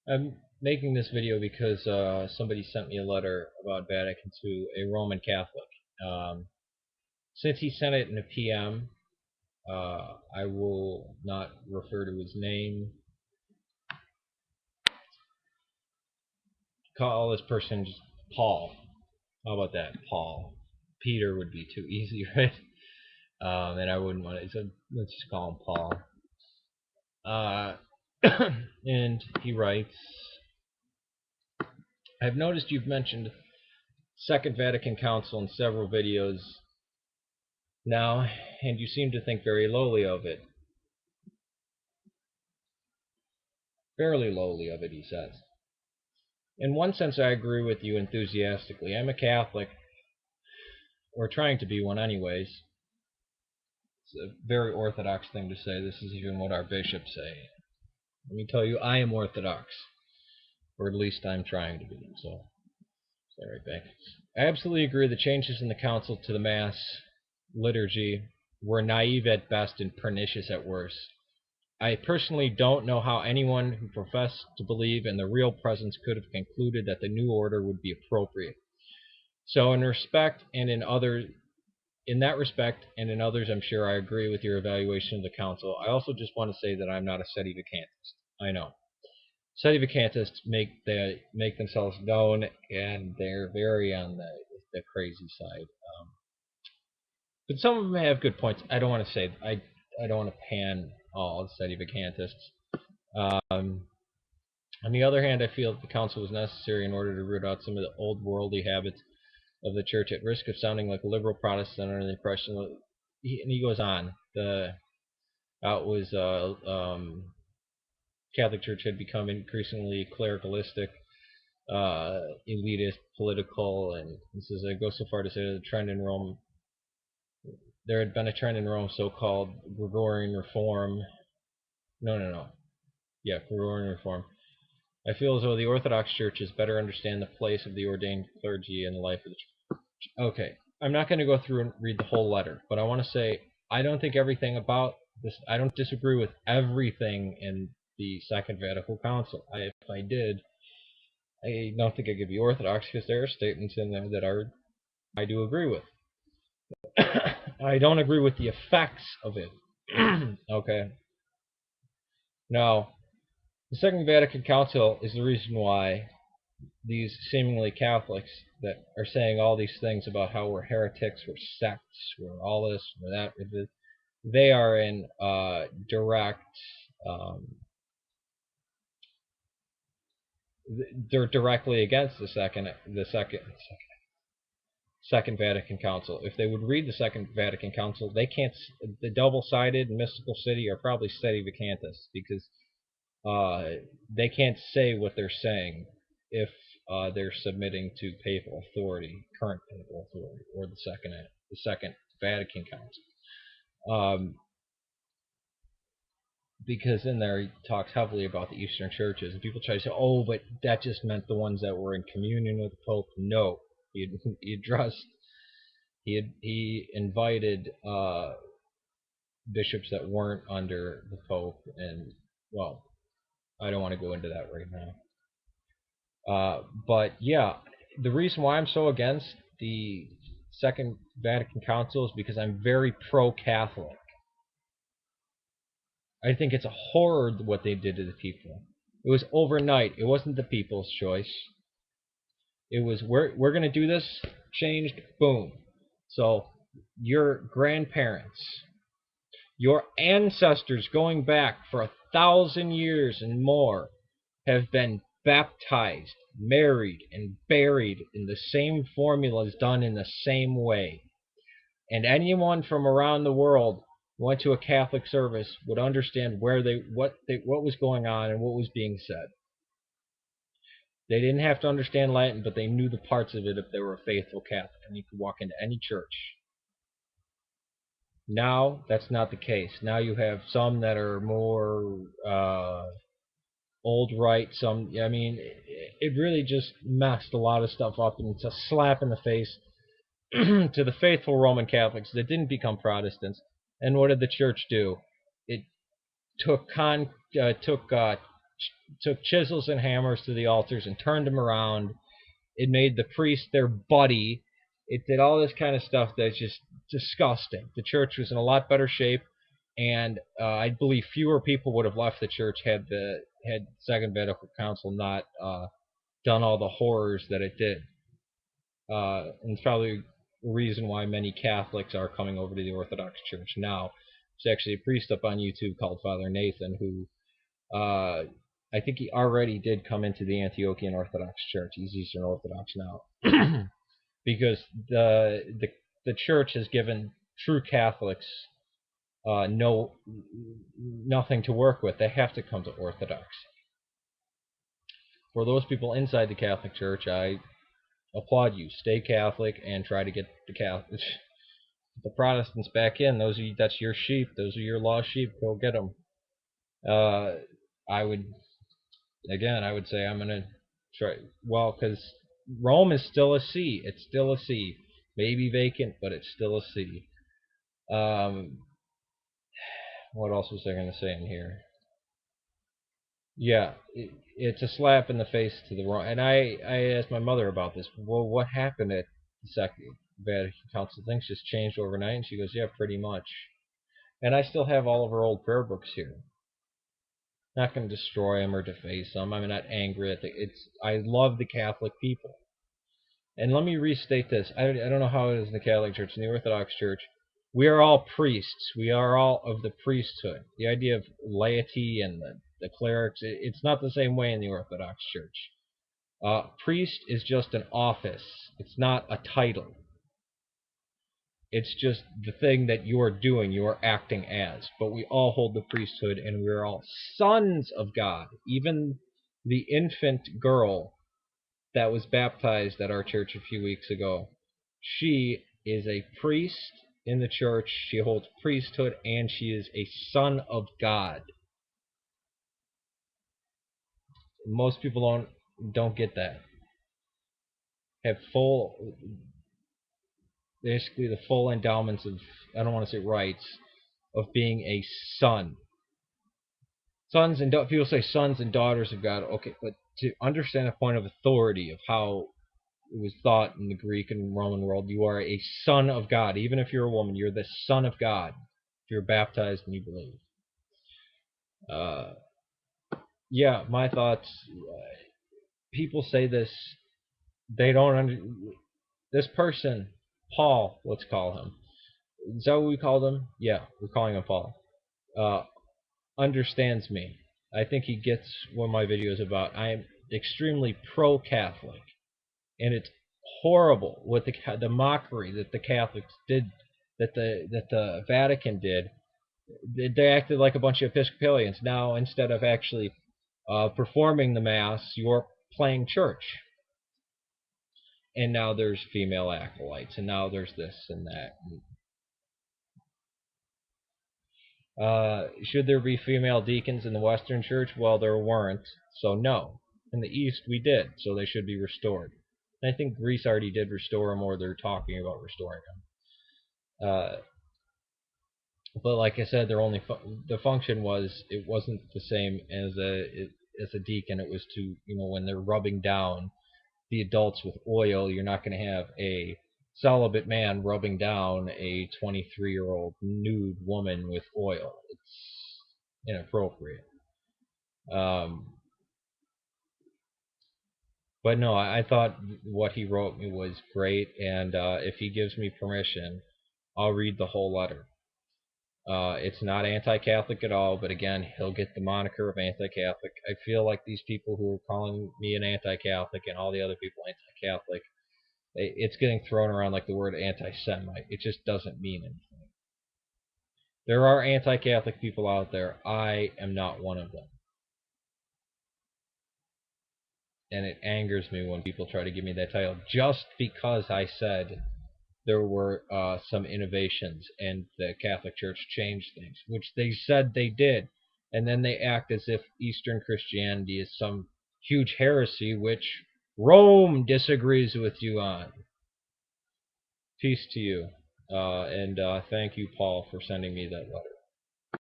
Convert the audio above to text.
I'm making this video because somebody sent me a letter about Vatican II, a Roman Catholic. Um, since he sent it in a PM, I will not refer to his name. Call this person just Paul. How about that, Paul? Peter would be too easy, right? And I wouldn't want it. So let's just call him Paul. And he writes, I've noticed you've mentioned Second Vatican Council in several videos now, and you seem to think very lowly of it. Fairly lowly of it, he says. In one sense, I agree with you enthusiastically. I'm a Catholic, or trying to be one anyways. It's a very orthodox thing to say. This is even what our bishops say. Let me tell you, I am orthodox. Or at least I'm trying to be. So, stay right back. I absolutely agree the changes in the council to the Mass liturgy were naive at best and pernicious at worst. I personally don't know how anyone who professed to believe in the real presence could have concluded that the new order would be appropriate. So in that respect and in others, I'm sure I agree with your evaluation of the council. I also just want to say that I'm not a sedevacantist. I know. Sedevacantists make themselves known, and they're very on the crazy side. But some of them have good points. I don't want to say I don't want to pan all sedevacantists. On the other hand, I feel that the council was necessary in order to root out some of the old worldly habits of the church, at risk of sounding like a liberal Protestant under the impression that, and he goes on, the Catholic Church had become increasingly clericalistic, elitist, political, and he says, I go so far to say that there had been a trend in Rome, so-called Gregorian reform. Gregorian reform. I feel as though the Orthodox churches better understand the place of the ordained clergy in the life of the church. Okay, I'm not going to go through and read the whole letter, but I want to say I don't think everything about this, I don't disagree with everything in the Second Vatican Council. If I did, I don't think I could be Orthodox because there are statements in there that I do agree with. I don't agree with the effects of it. Okay. Now, the Second Vatican Council is the reason why these seemingly Catholics that are saying all these things about how we're heretics, we're sects, we're all this, we're that, they are in direct, they're directly against the Second Vatican Council. If they would read the Second Vatican Council, they can't. The double-sided and mystical city are probably sedevacantists because they can't say what they're saying if they're submitting to papal authority, current papal authority, or the Second Vatican Council. Because in there he talks heavily about the Eastern churches, and people try to say, "Oh, but that just meant the ones that were in communion with the Pope." No, he addressed, he invited bishops that weren't under the Pope, and well, I don't want to go into that right now. But yeah, the reason why I'm so against the Second Vatican Council is because I'm very pro-Catholic. I think it's a horror what they did to the people. It was overnight. It wasn't the people's choice. It was we're going to do this, changed, boom. So your grandparents, your ancestors going back for 1,000 years and more have been baptized, married, and buried in the same formulas, done in the same way. And anyone from around the world who went to a Catholic service would understand what was going on and what was being said. They didn't have to understand Latin, but they knew the parts of it if they were a faithful Catholic, and you could walk into any church. Now, that's not the case. Now you have some that are more old right, some, I mean, it really just messed a lot of stuff up, and it's a slap in the face to the faithful Roman Catholics that didn't become Protestants. And what did the church do? It took took chisels and hammers to the altars and turned them around. It made the priest their buddy. It did all this kind of stuff that's just disgusting. The church was in a lot better shape, and I believe fewer people would have left the church had the Second Vatican Council not done all the horrors that it did. And it's probably the reason why many Catholics are coming over to the Orthodox Church now. There's actually a priest up on YouTube called Father Nathan who I think he already did come into the Antiochian Orthodox Church. He's Eastern Orthodox now. Because the church has given true Catholics nothing to work with. They have to come to Orthodoxy. For those people inside the Catholic Church, I applaud you. Stay Catholic and try to get the Protestants back in. That's your sheep. Those are your lost sheep. Go get them. I would say I'm gonna try. Well, because Rome is still a see. It's still a see. Maybe vacant, but it's still a see. What else was I gonna say in here? Yeah, it's a slap in the face to the wrong. And I asked my mother about this. Well, what happened at the Second Vatican Council? Things just changed overnight. And she goes, yeah, pretty much. And I still have all of her old prayer books here. Not going to destroy them or deface them. I'm not angry at I love the Catholic people. And let me restate this. I don't know how it is in the Catholic Church. In the Orthodox Church, we are all priests. We are all of the priesthood. The idea of laity and the clerics, it's not the same way in the Orthodox Church. Priest is just an office. It's not a title. It's just the thing that you are doing, you are acting as. But we all hold the priesthood, and we are all sons of God. Even the infant girl that was baptized at our church a few weeks ago, she is a priest in the church. She holds priesthood, and she is a son of God. Most people don't get that. Have basically the full endowments of, I don't want to say rights, of being a son. Sons and people say sons and daughters of God. Okay, but to understand the point of authority of how it was thought in the Greek and Roman world, you are a son of God. Even if you're a woman, you're the son of God if you're baptized and you believe. Yeah, my thoughts. People say this. They don't. This person, Paul, let's call him. Is that what we called him? Yeah, we're calling him Paul. Understands me. I think he gets what my video is about. I am extremely pro-Catholic, and it's horrible what the mockery that the Catholics did, that the Vatican did. They acted like a bunch of Episcopalians. Now, instead of actually performing the Mass, you're playing church. And now there's female acolytes, and now there's this and that. Should there be female deacons in the Western Church? Well, there weren't, so no. In the East, we did, so they should be restored. And I think Greece already did restore them, or they're talking about restoring them. But like I said, the function was, it wasn't the same as a deacon. It was to, when they're rubbing down the adults with oil, you're not going to have a celibate man rubbing down a 23-year-old nude woman with oil. It's inappropriate. But no, I thought what he wrote me was great, and if he gives me permission, I'll read the whole letter. It's not anti-Catholic at all, but again, he'll get the moniker of anti-Catholic. I feel like these people who are calling me an anti-Catholic and all the other people anti-Catholic, it's getting thrown around like the word anti-Semite. It just doesn't mean anything. There are anti-Catholic people out there. I am not one of them. And it angers me when people try to give me that title just because I said there were some innovations and the Catholic Church changed things, which they said they did. And then they act as if Eastern Christianity is some huge heresy, which Rome disagrees with you on. Peace to you. And thank you, Paul, for sending me that letter.